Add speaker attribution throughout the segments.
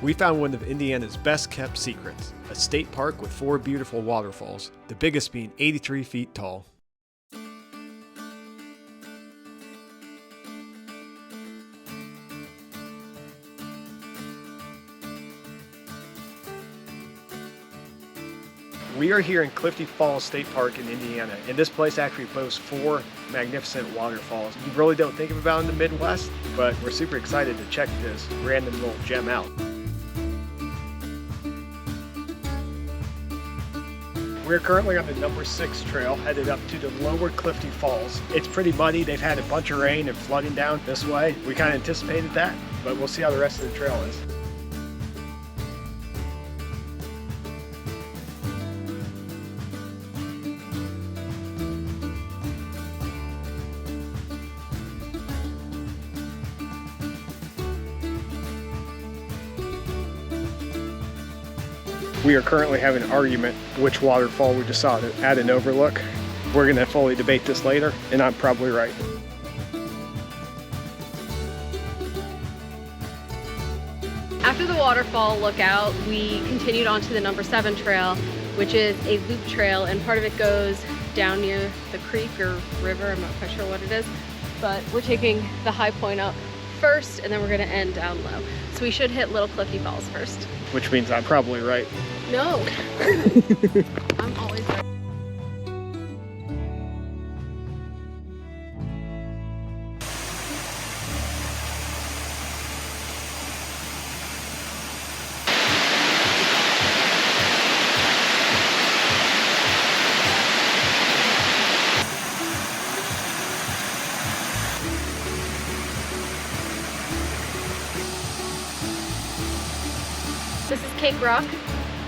Speaker 1: We found one of Indiana's best kept secrets, a state park with 4 beautiful waterfalls, the biggest being 83 feet tall. We are here in Clifty Falls State Park in Indiana, and this place actually boasts 4 magnificent waterfalls. You really don't think about it in the Midwest, but we're super excited to check this random little gem out. We're currently on the number 6 trail, headed up to the lower Clifty Falls. It's pretty muddy. They've had a bunch of rain and flooding down this way. We kind of anticipated that, but we'll see how the rest of the trail is. We are currently having an argument which waterfall we decided at an overlook. We're going to fully debate this later, and I'm probably right.
Speaker 2: After the waterfall lookout, we continued on to the number 7 trail, which is a loop trail, and part of it goes down near the creek or river, I'm not quite sure what it is, but we're taking the high point up first, and then we're going to end down low. So we should hit Little Clifty Falls first.
Speaker 1: Which means I'm probably right.
Speaker 2: No. I'm always right. This is Cake Rock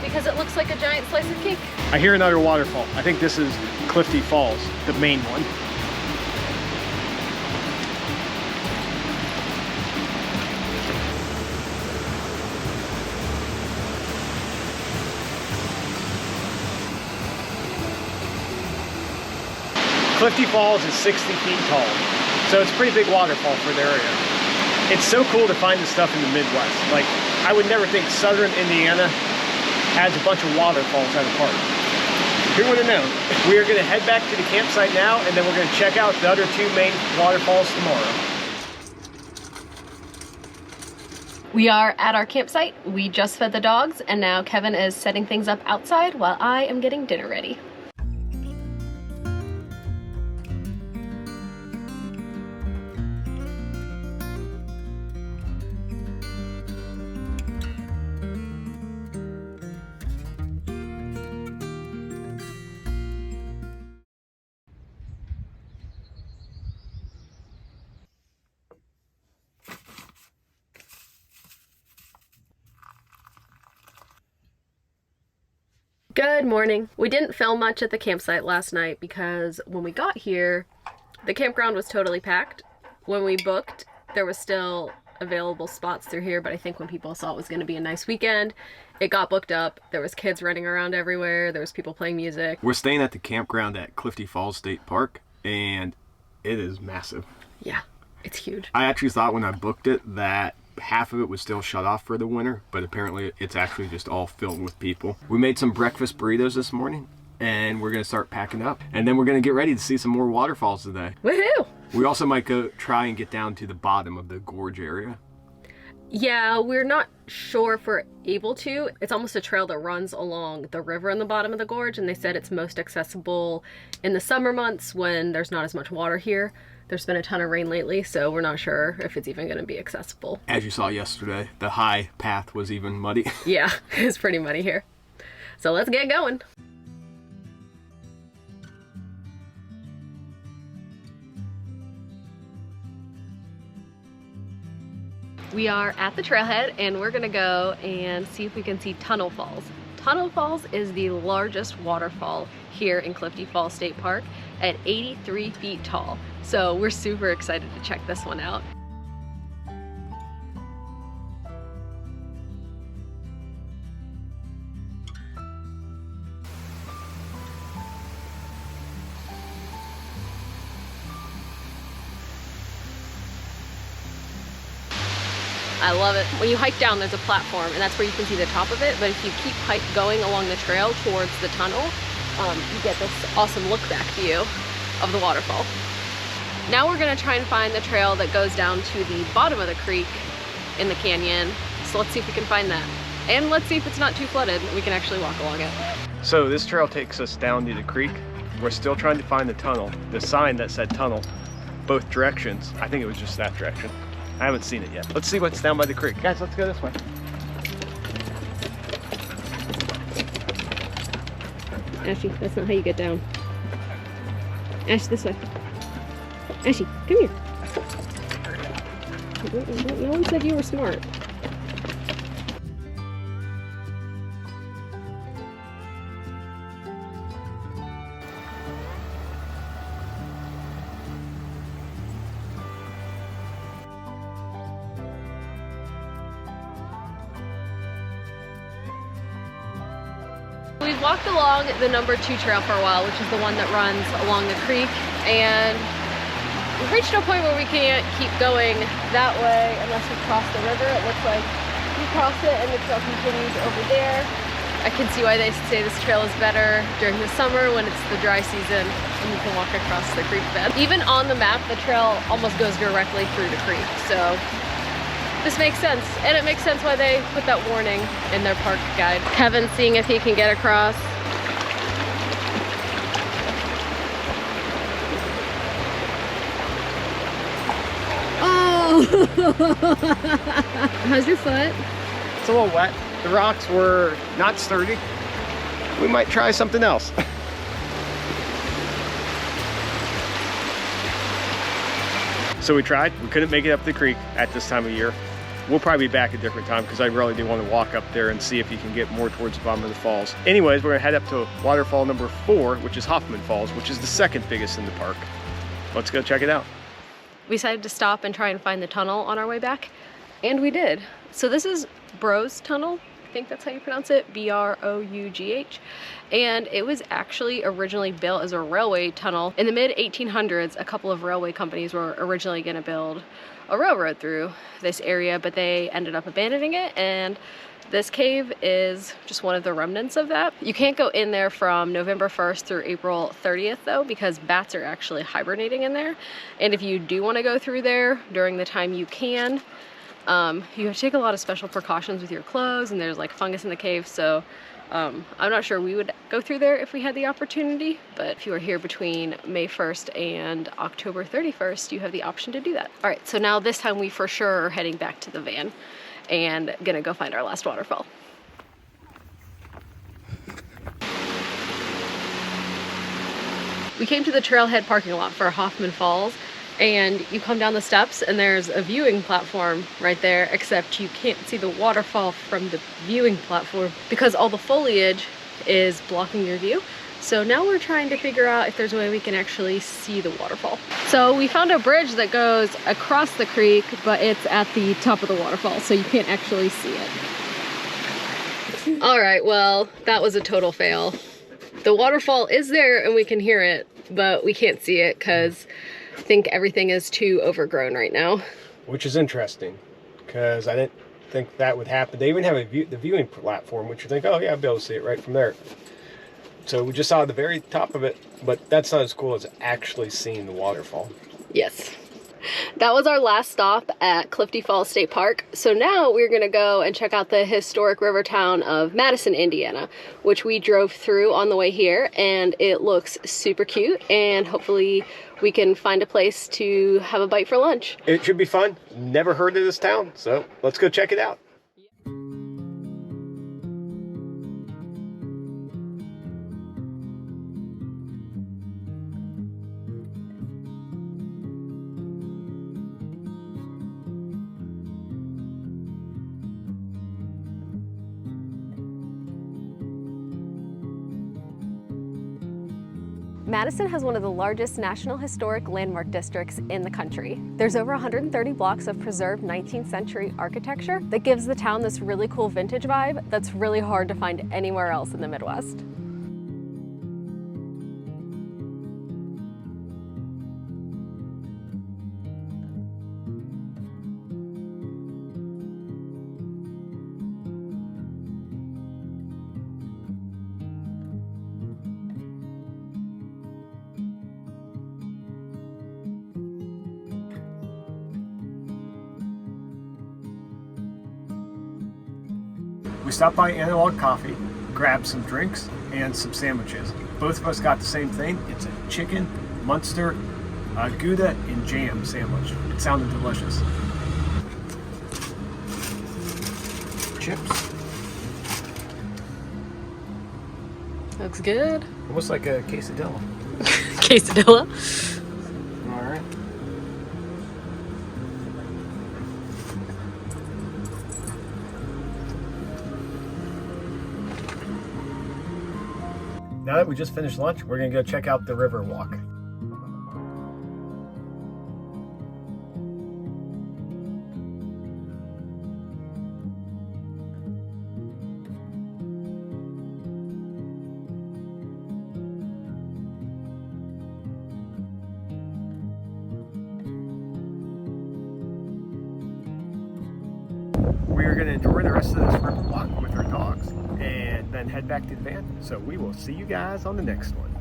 Speaker 2: because it looks like a giant slice of cake.
Speaker 1: I hear another waterfall. I think this is Clifty Falls, the main one. Clifty Falls is 60 feet tall, so it's a pretty big waterfall for their area. It's so cool to find this stuff in the Midwest. Like, I would never think southern Indiana has a bunch of waterfalls at a park. Who would have known? We are going to head back to the campsite now, and then we're going to check out the other 2 main waterfalls tomorrow.
Speaker 2: We are at our campsite. We just fed the dogs, and now Kevin is setting things up outside while I am getting dinner ready. Good morning. We didn't film much at the campsite last night because when we got here, the campground was totally packed. When we booked, there was still available spots through here, but I think when people saw it was going to be a nice weekend, it got booked up. There was kids running around everywhere. There was people playing music.
Speaker 1: We're staying at the campground at Clifty Falls State Park, and it is massive.
Speaker 2: Yeah, it's huge.
Speaker 1: I actually thought when I booked it that half of it was still shut off for the winter, but apparently it's actually just all filled with people. We made some breakfast burritos this morning, and we're gonna start packing up, and then we're gonna get ready to see some more waterfalls today.
Speaker 2: Woohoo!
Speaker 1: We also might go try and get down to the bottom of the gorge area.
Speaker 2: Yeah, we're not sure if we're able to. It's almost a trail that runs along the river in the bottom of the gorge, and they said it's most accessible in the summer months when there's not as much water here. There's been a ton of rain lately, so we're not sure if it's even going to be accessible.
Speaker 1: As you saw yesterday, the high path was even muddy.
Speaker 2: Yeah, it's pretty muddy here. So let's get going. We are at the trailhead, and we're gonna go and see if we can see Tunnel Falls. Tunnel Falls is the largest waterfall here in Clifty Falls State Park at 83 feet tall. So we're super excited to check this one out. I love it. When you hike down, there's a platform, and that's where you can see the top of it. But if you keep going along the trail towards the tunnel, you get this awesome look back view of the waterfall. Now we're gonna try and find the trail that goes down to the bottom of the creek in the canyon. So let's see if we can find that. And let's see if it's not too flooded, we can actually walk along it.
Speaker 1: So this trail takes us down to the creek. We're still trying to find the tunnel, the sign that said tunnel, both directions. I think it was just that direction. I haven't seen it yet. Let's see what's down by the creek. Guys, let's go this way.
Speaker 2: Ashley, that's not how you get down. Ash, this way. Ashley, come here. No one said you were smart. We've walked along the number 2 trail for a while, which is the one that runs along the creek, and we've reached a point where we can't keep going that way unless we cross the river. It looks like we cross it and the trail continues over there. I can see why they say this trail is better during the summer when it's the dry season and you can walk across the creek bed. Even on the map, the trail almost goes directly through the creek, so this makes sense, and it makes sense why they put that warning in their park guide. Kevin's seeing if he can get across. Oh! How's your foot?
Speaker 1: It's a little wet. The rocks were not sturdy. We might try something else. So we tried. We couldn't make it up the creek at this time of year. We'll probably be back a different time because I really do want to walk up there and see if you can get more towards the bottom of the falls. Anyways, we're gonna head up to waterfall number 4, which is Hoffman Falls, which is the second biggest in the park. Let's go check it out.
Speaker 2: We decided to stop and try and find the tunnel on our way back, and we did. So this is Brough's Tunnel. I think that's how you pronounce it, B-R-O-U-G-H. And it was actually originally built as a railway tunnel. In the mid-1800s, a couple of railway companies were originally gonna build a railroad through this area, but they ended up abandoning it, and this cave is just one of the remnants of that. You can't go in there from November 1st through April 30th though, because bats are actually hibernating in there. And if you do wanna go through there during the time you can, you have to take a lot of special precautions with your clothes, and there's like fungus in the cave, so I'm not sure we would go through there if we had the opportunity, but if you are here between May 1st and October 31st, you have the option to do that. All right, so now this time we for sure are heading back to the van and gonna go find our last waterfall. We came to the trailhead parking lot for Hoffman Falls, and you come down the steps and there's a viewing platform right there, except you can't see the waterfall from the viewing platform because all the foliage is blocking your view. So now we're trying to figure out if there's a way we can actually see the waterfall. So we found a bridge that goes across the creek, but it's at the top of the waterfall, so you can't actually see it. All right, well, that was a total fail. The waterfall is there and we can hear it, but we can't see it because I think everything is too overgrown right now.
Speaker 1: Which is interesting, because I didn't think that would happen. They even have the viewing platform, which you think, oh yeah, I'll be able to see it right from there. So we just saw the very top of it, but that's not as cool as actually seeing the waterfall.
Speaker 2: Yes. That was our last stop at Clifty Falls State Park. So now we're gonna go and check out the historic river town of Madison, Indiana, which we drove through on the way here, and it looks super cute, and hopefully we can find a place to have a bite for lunch.
Speaker 1: It should be fun. Never heard of this town, so let's go check it out.
Speaker 2: Madison has one of the largest National Historic Landmark districts in the country. There's over 130 blocks of preserved 19th century architecture that gives the town this really cool vintage vibe that's really hard to find anywhere else in the Midwest.
Speaker 1: stopped by Analog Coffee, grabbed some drinks and some sandwiches. Both of us got the same thing. It's a chicken, Munster, Gouda, and jam sandwich. It sounded delicious. Chips.
Speaker 2: Looks good.
Speaker 1: Almost like a quesadilla.
Speaker 2: Quesadilla.
Speaker 1: All right. Now that we just finished lunch, we're gonna go check out the river walk. We are going to enjoy the rest of this river walk with our dogs and then head back to the van. So we will see you guys on the next one.